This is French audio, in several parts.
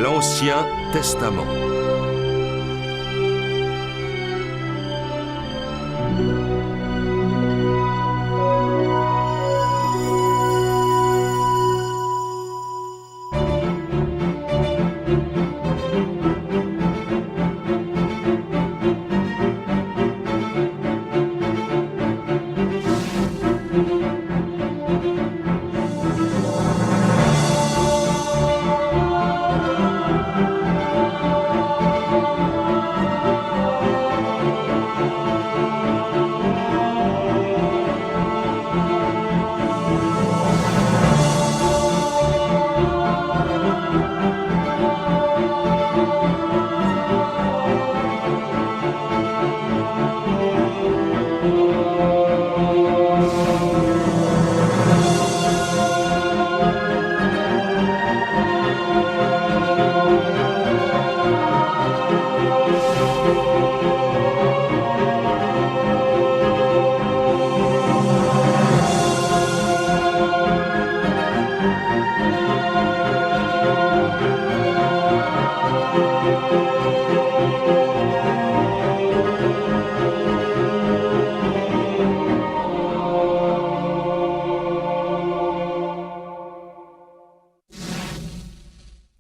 L'Ancien Testament.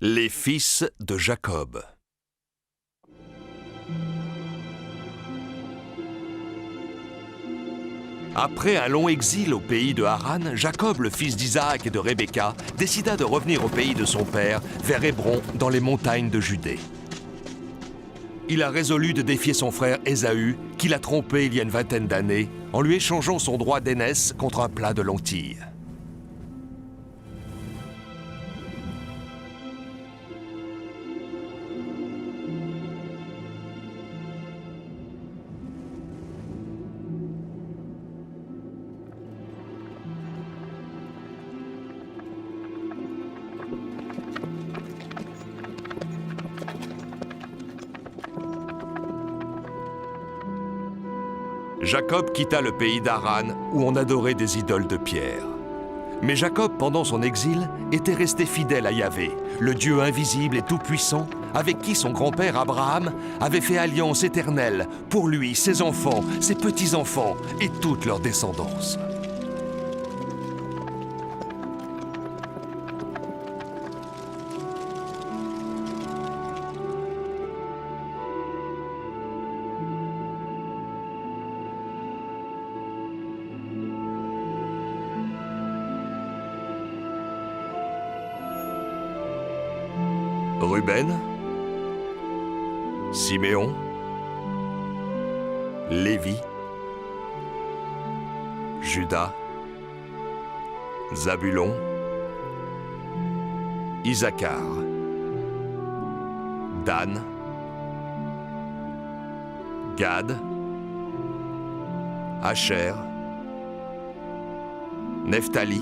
Les fils de Jacob. Après un long exil au pays de Haran, Jacob, le fils d'Isaac et de Rebecca, décida de revenir au pays de son père, vers Hébron, dans les montagnes de Judée. Il a résolu de défier son frère Ésaü, qu'il a trompé il y a une vingtaine d'années, en lui échangeant son droit d'aînesse contre un plat de lentilles. Jacob quitta le pays d'Haran, où on adorait des idoles de pierre. Mais Jacob, pendant son exil, était resté fidèle à Yahvé, le Dieu invisible et tout-puissant, avec qui son grand-père Abraham avait fait alliance éternelle, pour lui, ses enfants, ses petits-enfants et toute leur descendance. Ruben, Siméon, Lévi, Juda, Zabulon, Issacar, Dan, Gad, Asher, Nephtali,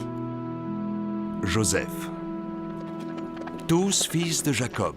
Joseph. Tous fils de Jacob.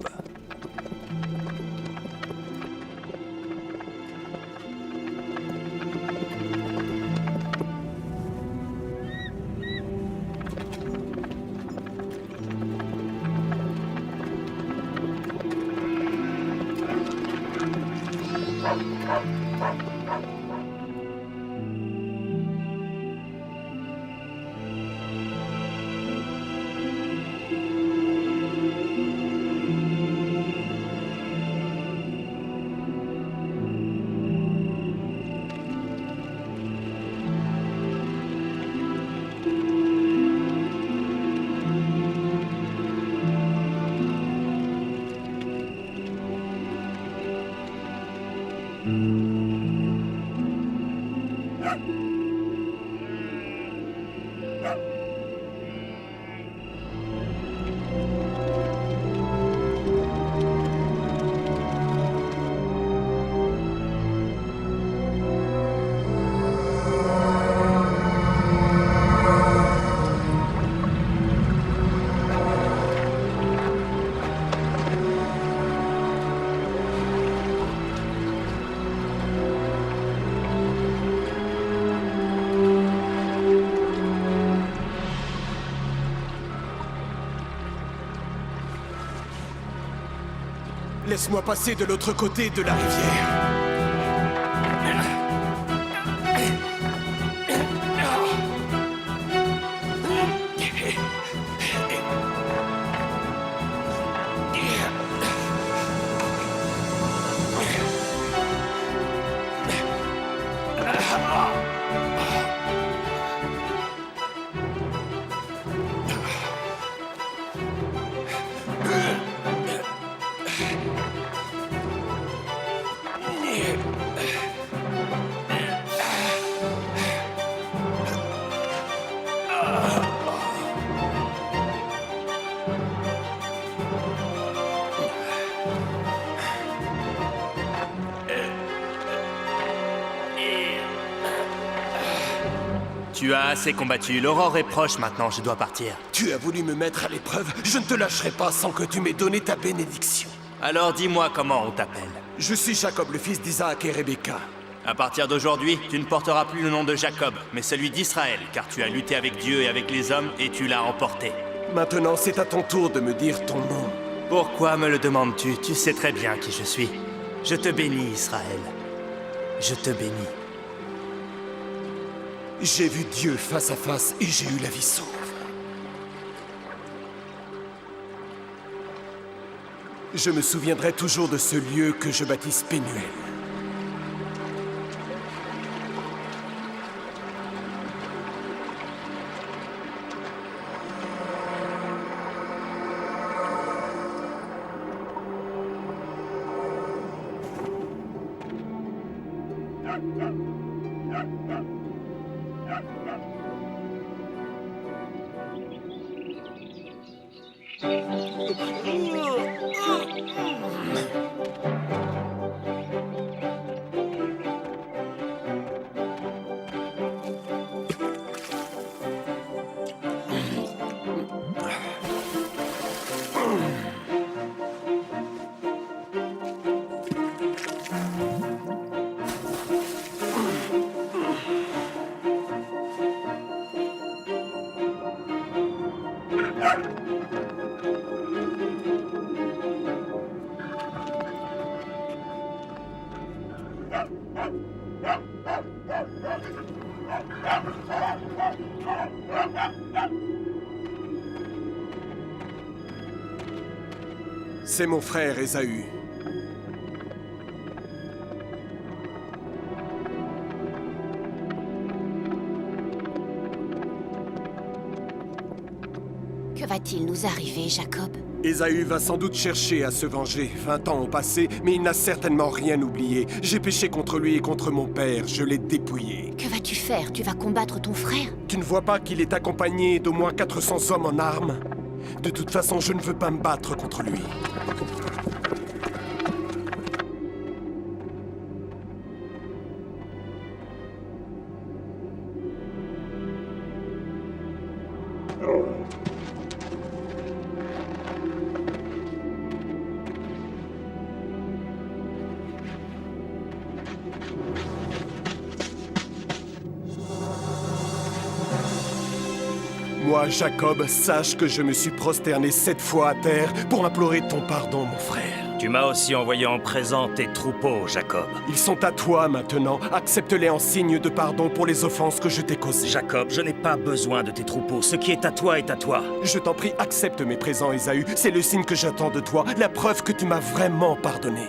Laisse-moi passer de l'autre côté de la rivière. Tu as assez combattu, l'aurore est proche maintenant, je dois partir. Tu as voulu me mettre à l'épreuve, je ne te lâcherai pas sans que tu m'aies donné ta bénédiction. Alors dis-moi comment on t'appelle. Je suis Jacob, le fils d'Isaac et Rebecca. À partir d'aujourd'hui, tu ne porteras plus le nom de Jacob, mais celui d'Israël, car tu as lutté avec Dieu et avec les hommes, et tu l'as emporté. Maintenant, c'est à ton tour de me dire ton nom. Pourquoi me le demandes-tu? Tu sais très bien qui je suis. Je te bénis, Israël. Je te bénis. J'ai vu Dieu face à face et j'ai eu la vie sauve. Je me souviendrai toujours de ce lieu que je baptise Pénuel. C'est mon frère Ésaü. Que va-t-il nous arriver, Jacob? Ésaü va sans doute chercher à se venger. 20 ans ont passé, mais il n'a certainement rien oublié. J'ai péché contre lui et contre mon père, je l'ai dépouillé. Que vas-tu faire? Tu vas combattre ton frère? Tu ne vois pas qu'il est accompagné d'au moins 400 hommes en armes? De toute façon, je ne veux pas me battre contre lui. Moi, Jacob, sache que je me suis prosterné 7 fois à terre pour implorer ton pardon, mon frère. Tu m'as aussi envoyé en présent tes troupeaux, Jacob. Ils sont à toi maintenant. Accepte-les en signe de pardon pour les offenses que je t'ai causées. Jacob, je n'ai pas besoin de tes troupeaux. Ce qui est à toi est à toi. Je t'en prie, accepte mes présents, Ésaü. C'est le signe que j'attends de toi, la preuve que tu m'as vraiment pardonné.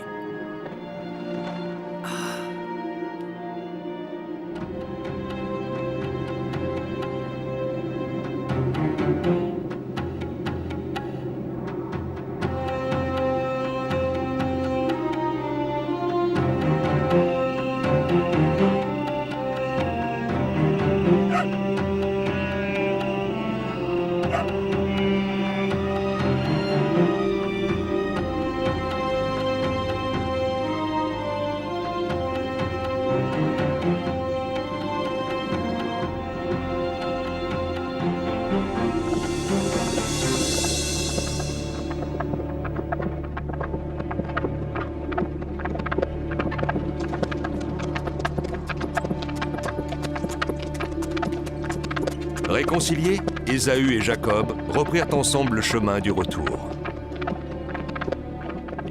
Réconciliés, Ésaü et Jacob reprirent ensemble le chemin du retour.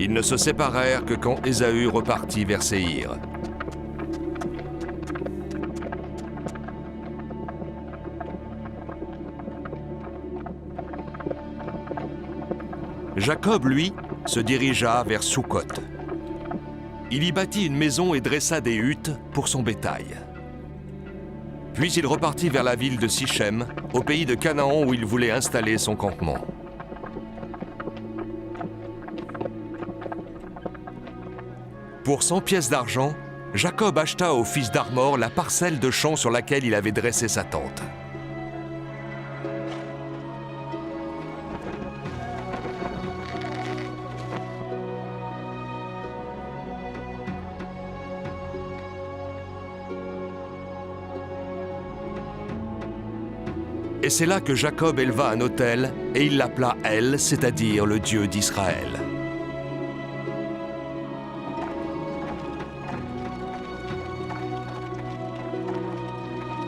Ils ne se séparèrent que quand Ésaü repartit vers Séhir. Jacob, lui, se dirigea vers Sukkot. Il y bâtit une maison et dressa des huttes pour son bétail. Puis il repartit vers la ville de Sichem, au pays de Canaan où il voulait installer son campement. Pour 100 pièces d'argent, Jacob acheta au fils d'Armor la parcelle de champ sur laquelle il avait dressé sa tente. Et c'est là que Jacob éleva un autel, et il l'appela El, c'est-à-dire le Dieu d'Israël.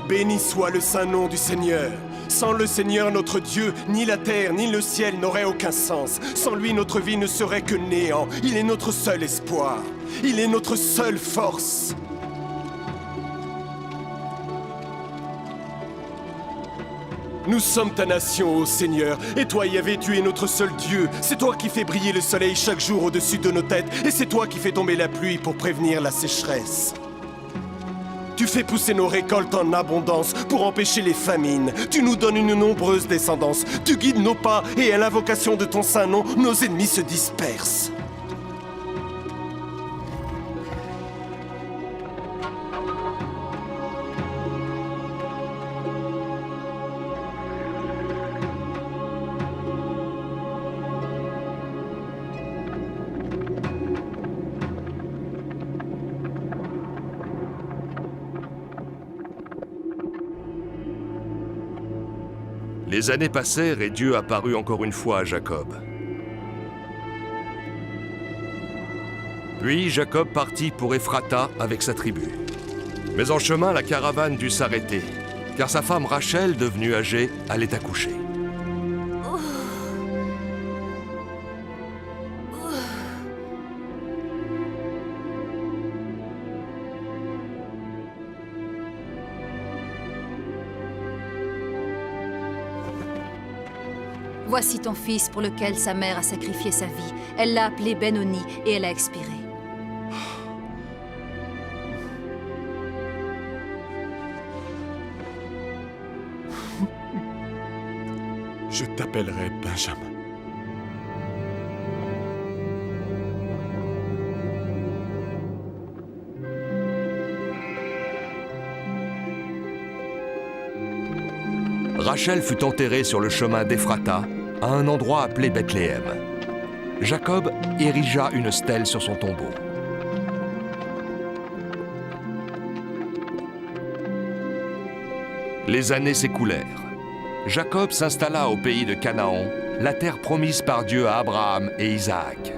Béni soit le saint nom du Seigneur. Sans le Seigneur notre Dieu, ni la terre ni le ciel n'auraient aucun sens. Sans lui, notre vie ne serait que néant. Il est notre seul espoir. Il est notre seule force. Nous sommes ta nation, ô Seigneur, et toi, Yahvé, tu es notre seul Dieu. C'est toi qui fais briller le soleil chaque jour au-dessus de nos têtes, et c'est toi qui fais tomber la pluie pour prévenir la sécheresse. Tu fais pousser nos récoltes en abondance pour empêcher les famines. Tu nous donnes une nombreuse descendance. Tu guides nos pas, et à l'invocation de ton saint nom, nos ennemis se dispersent. Les années passèrent et Dieu apparut encore une fois à Jacob. Puis Jacob partit pour Ephrata avec sa tribu. Mais en chemin, la caravane dut s'arrêter, car sa femme Rachel, devenue âgée, allait accoucher. Voici ton fils pour lequel sa mère a sacrifié sa vie. Elle l'a appelé Ben-Oni et elle a expiré. Je t'appellerai Benjamin. Rachel fut enterrée sur le chemin d'Ephrata, à un endroit appelé Bethléem. Jacob érigea une stèle sur son tombeau. Les années s'écoulèrent. Jacob s'installa au pays de Canaan, la terre promise par Dieu à Abraham et Isaac.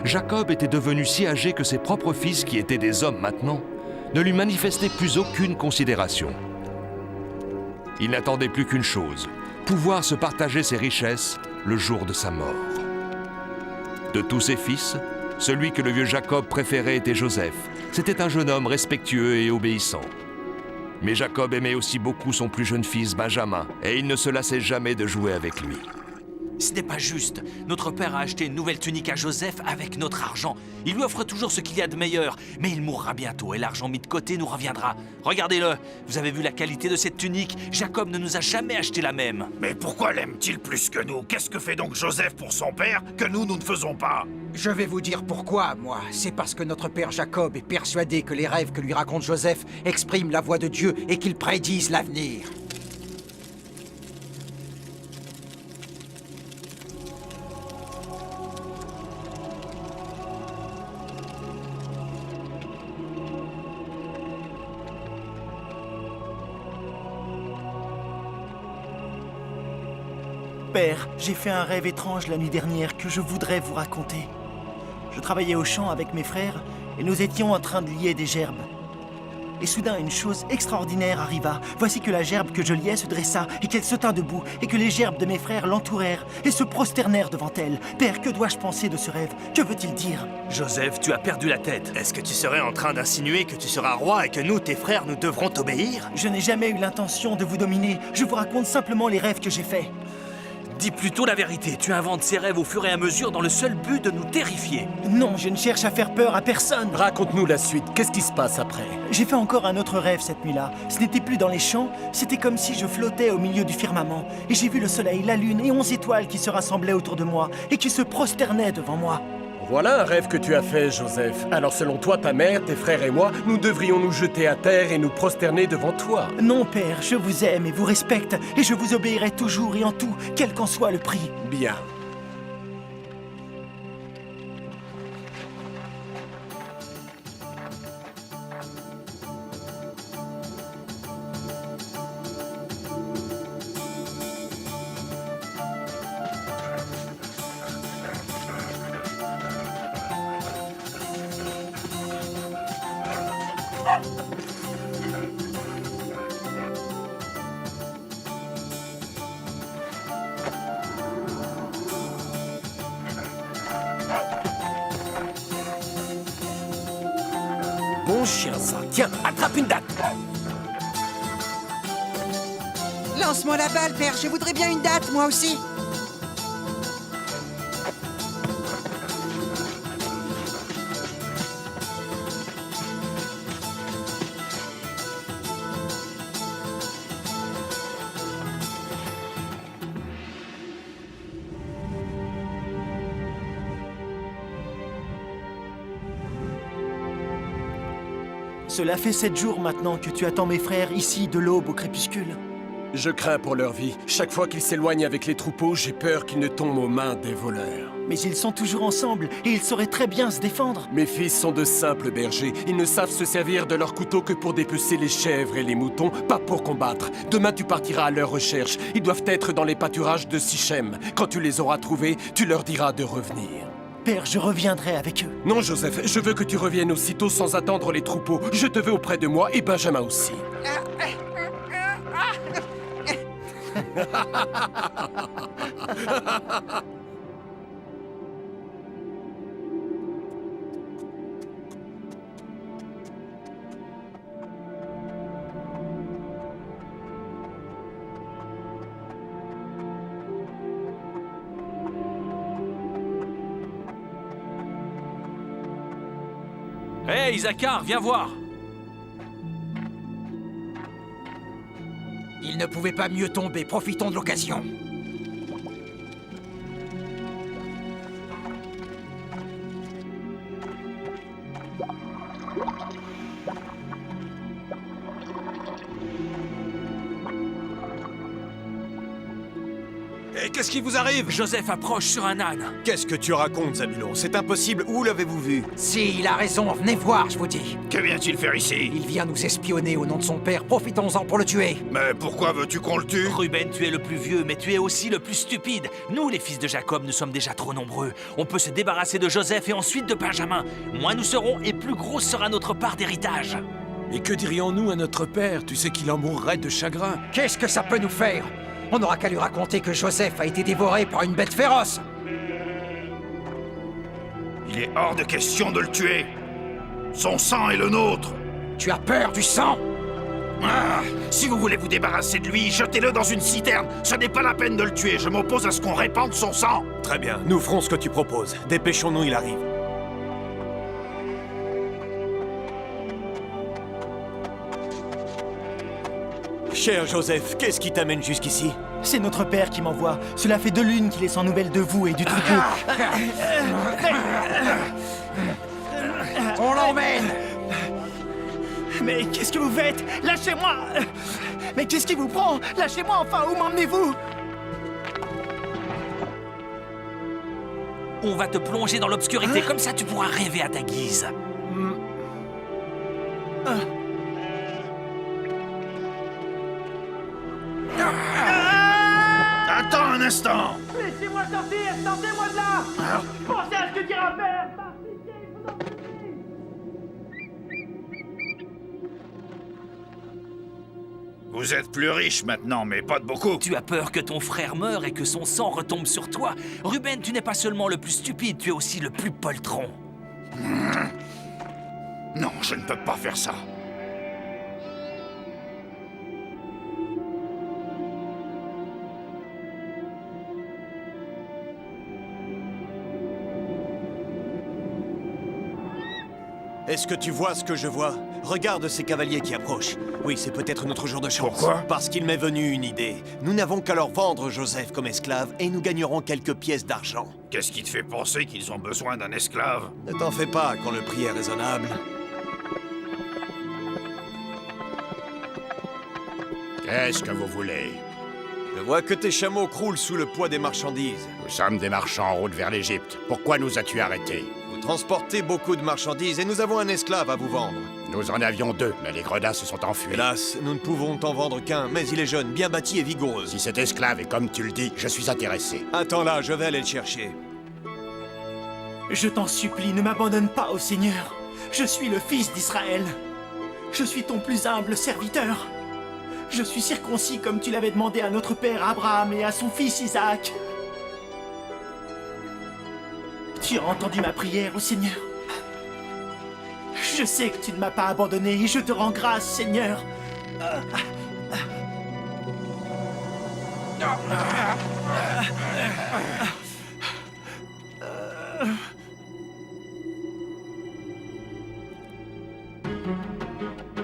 Jacob était devenu si âgé que ses propres fils, qui étaient des hommes maintenant, ne lui manifestaient plus aucune considération. Il n'attendait plus qu'une chose, pouvoir se partager ses richesses le jour de sa mort. De tous ses fils, celui que le vieux Jacob préférait était Joseph. C'était un jeune homme respectueux et obéissant. Mais Jacob aimait aussi beaucoup son plus jeune fils Benjamin, et il ne se lassait jamais de jouer avec lui. Ce n'est pas juste. Notre père a acheté une nouvelle tunique à Joseph avec notre argent. Il lui offre toujours ce qu'il y a de meilleur. Mais il mourra bientôt et l'argent mis de côté nous reviendra. Regardez-le. Vous avez vu la qualité de cette tunique? Jacob ne nous a jamais acheté la même. Mais pourquoi l'aime-t-il plus que nous? Qu'est-ce que fait donc Joseph pour son père que nous ne faisons pas? Je vais vous dire pourquoi, moi. C'est parce que notre père Jacob est persuadé que les rêves que lui raconte Joseph expriment la voix de Dieu et qu'ils prédisent l'avenir. Père, j'ai fait un rêve étrange la nuit dernière que je voudrais vous raconter. Je travaillais au champ avec mes frères et nous étions en train de lier des gerbes. Et soudain, une chose extraordinaire arriva. Voici que la gerbe que je liais se dressa, et qu'elle se tint debout, et que les gerbes de mes frères l'entourèrent, et se prosternèrent devant elle. Père, que dois-je penser de ce rêve? Que veut-il dire? Joseph, tu as perdu la tête. Est-ce que tu serais en train d'insinuer que tu seras roi et que nous, tes frères, nous devrons t'obéir? Je n'ai jamais eu l'intention de vous dominer. Je vous raconte simplement les rêves que j'ai faits. Dis plutôt la vérité, tu inventes ces rêves au fur et à mesure dans le seul but de nous terrifier. Non, je ne cherche à faire peur à personne. Raconte-nous la suite. Qu'est-ce qui se passe après? J'ai fait encore un autre rêve cette nuit-là. Ce n'était plus dans les champs, c'était comme si je flottais au milieu du firmament. Et j'ai vu le soleil, la lune et 11 étoiles qui se rassemblaient autour de moi et qui se prosternaient devant moi. Voilà un rêve que tu as fait, Joseph. Alors selon toi, ta mère, tes frères et moi, nous devrions nous jeter à terre et nous prosterner devant toi. Non, Père, je vous aime et vous respecte, et je vous obéirai toujours et en tout, quel qu'en soit le prix. Bien. Bon chien, ça. Tiens, attrape une date. Lance-moi la balle, père, je voudrais bien une date, moi aussi. Cela fait 7 jours maintenant que tu attends mes frères ici de l'aube au crépuscule. Je crains pour leur vie. Chaque fois qu'ils s'éloignent avec les troupeaux, j'ai peur qu'ils ne tombent aux mains des voleurs. Mais ils sont toujours ensemble et ils sauraient très bien se défendre. Mes fils sont de simples bergers. Ils ne savent se servir de leur couteau que pour dépecer les chèvres et les moutons, pas pour combattre. Demain, tu partiras à leur recherche. Ils doivent être dans les pâturages de Sichem. Quand tu les auras trouvés, tu leur diras de revenir. Père, je reviendrai avec eux. Non, Joseph, je veux que tu reviennes aussitôt sans attendre les troupeaux. Je te veux auprès de moi et Benjamin aussi. Hé, Isaacar, viens voir. Il ne pouvait pas mieux tomber, profitons de l'occasion. Et qu'est-ce qui vous arrive? Joseph approche sur un âne. Qu'est-ce que tu racontes, Zabulon? C'est impossible. Où l'avez-vous vu? Si, il a raison, venez voir, je vous dis. Que vient-il faire ici? Il vient nous espionner au nom de son père, profitons-en pour le tuer. Mais pourquoi veux-tu qu'on le tue? Ruben, tu es le plus vieux, mais tu es aussi le plus stupide. Nous, les fils de Jacob, nous sommes déjà trop nombreux. On peut se débarrasser de Joseph et ensuite de Benjamin. Moins nous serons et plus grosse sera notre part d'héritage. Et que dirions-nous à notre père? Tu sais qu'il en mourrait de chagrin. Qu'est-ce que ça peut nous faire? On n'aura qu'à lui raconter que Joseph a été dévoré par une bête féroce. Il est hors de question de le tuer. Son sang est le nôtre. Tu as peur du sang? Ah, si vous voulez vous débarrasser de lui, jetez-le dans une citerne. Ce n'est pas la peine de le tuer. Je m'oppose à ce qu'on répande son sang. Très bien, nous ferons ce que tu proposes. Dépêchons-nous, il arrive. Cher Joseph, qu'est-ce qui t'amène jusqu'ici? C'est notre père qui m'envoie. Cela fait 2 lunes qu'il est sans nouvelles de vous et du troupeau. On l'emmène! Mais qu'est-ce que vous faites? Lâchez-moi! Mais qu'est-ce qui vous prend? Lâchez-moi enfin, où m'emmenez-vous? On va te plonger dans l'obscurité, comme ça tu pourras rêver à ta guise. Attends un instant. Laissez-moi sortir! Sortez-moi de là! Pensez à ce que dira père! Par pitié, je vous en prie. Vous êtes plus riche maintenant, mais pas de beaucoup. Tu as peur que ton frère meure et que son sang retombe sur toi. Ruben, tu n'es pas seulement le plus stupide, tu es aussi le plus poltron. Non, je ne peux pas faire ça. Est-ce que tu vois ce que je vois? Regarde ces cavaliers qui approchent. Oui, c'est peut-être notre jour de chance. Pourquoi? Parce qu'il m'est venu une idée. Nous n'avons qu'à leur vendre Joseph comme esclave et nous gagnerons quelques pièces d'argent. Qu'est-ce qui te fait penser qu'ils ont besoin d'un esclave? Ne t'en fais pas quand le prix est raisonnable. Qu'est-ce que vous voulez? Je vois que tes chameaux croulent sous le poids des marchandises. Nous sommes des marchands en route vers l'Égypte. Pourquoi nous as-tu arrêtés? Vous transportez beaucoup de marchandises et nous avons un esclave à vous vendre. Nous en avions 2, mais les gredins se sont enfuis. Hélas, nous ne pouvons t'en vendre qu'un, mais il est jeune, bien bâti et vigoureux. Si cet esclave est comme tu le dis, je suis intéressé. Attends là, je vais aller le chercher. Je t'en supplie, ne m'abandonne pas au Seigneur. Je suis le fils d'Israël. Je suis ton plus humble serviteur. Je suis circoncis comme tu l'avais demandé à notre père Abraham et à son fils Isaac. Tu as entendu ma prière au Seigneur. Je sais que tu ne m'as pas abandonné et je te rends grâce, Seigneur.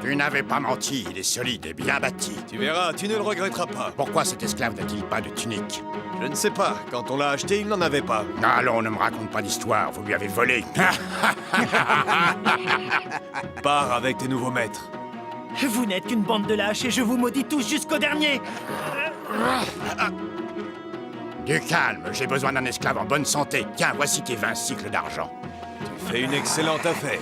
Tu n'avais pas menti, il est solide et bien bâti. Tu verras, tu ne le regretteras pas. Pourquoi cet esclave n'a-t-il pas de tunique? Je ne sais pas, quand on l'a acheté, il n'en avait pas. Allons, ne me raconte pas d'histoire, vous lui avez volé. Pars avec tes nouveaux maîtres. Vous n'êtes qu'une bande de lâches et je vous maudis tous jusqu'au dernier. Du calme, j'ai besoin d'un esclave en bonne santé. Tiens, voici tes 20 cycles d'argent. Tu fais une excellente affaire.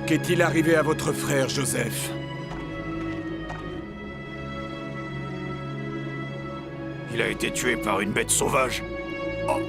Qu'est-il arrivé à votre frère, Joseph? Il a été tué par une bête sauvage. Oh.